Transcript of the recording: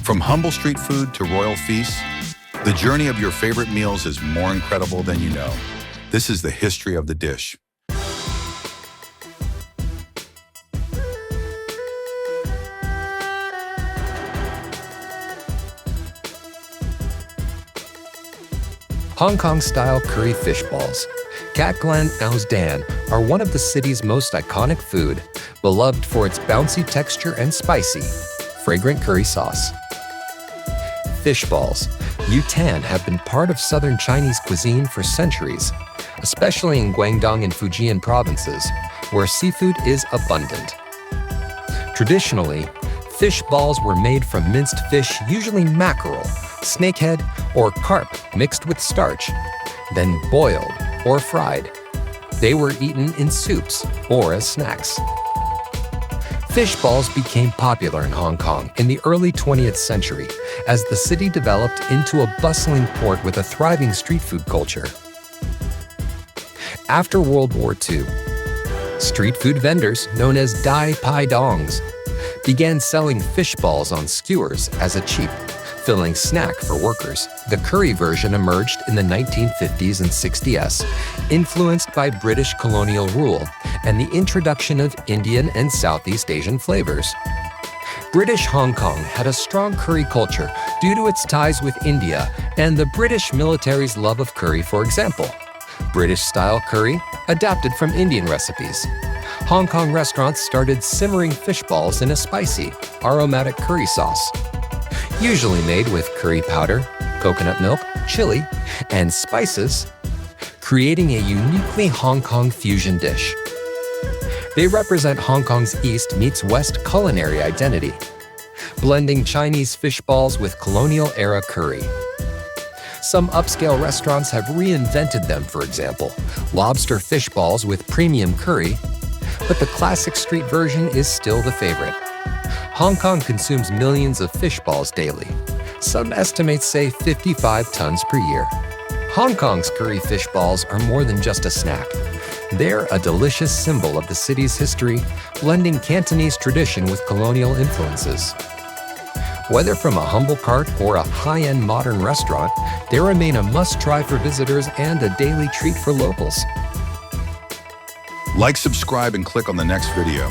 From humble street food to royal feasts, the journey of your favorite meals is more incredible than you know. This is the history of the dish. Hong Kong-style curry fish balls. Cat Glen Aus Dan are one of the city's most iconic food, beloved for its bouncy texture and spicy, fragrant curry sauce. Fish balls, Yutan, have been part of southern Chinese cuisine for centuries, especially in Guangdong and Fujian provinces, where seafood is abundant. Traditionally, fish balls were made from minced fish, usually mackerel, snakehead, or carp mixed with starch, then boiled or fried. They were eaten in soups or as snacks. Fish balls became popular in Hong Kong in the early 20th century as the city developed into a bustling port with a thriving street food culture. After World War II, street food vendors known as Dai Pai Dongs began selling fish balls on skewers as a cheap, filling snack for workers. The curry version emerged in the 1950s and 60s, influenced by British colonial rule and the introduction of Indian and Southeast Asian flavors. British Hong Kong had a strong curry culture due to its ties with India and the British military's love of curry, for example. British-style curry adapted from Indian recipes. Hong Kong restaurants started simmering fish balls in a spicy, aromatic curry sauce, usually made with curry powder, coconut milk, chili, and spices, creating a uniquely Hong Kong fusion dish. They represent Hong Kong's East meets West culinary identity, blending Chinese fish balls with colonial-era curry. Some upscale restaurants have reinvented them, for example, lobster fish balls with premium curry, but the classic street version is still the favorite. Hong Kong consumes millions of fish balls daily. Some estimates say 55 tons per year. Hong Kong's curry fish balls are more than just a snack. They're a delicious symbol of the city's history, blending Cantonese tradition with colonial influences. Whether from a humble cart or a high-end modern restaurant, they remain a must-try for visitors and a daily treat for locals. Like, subscribe, and click on the next video.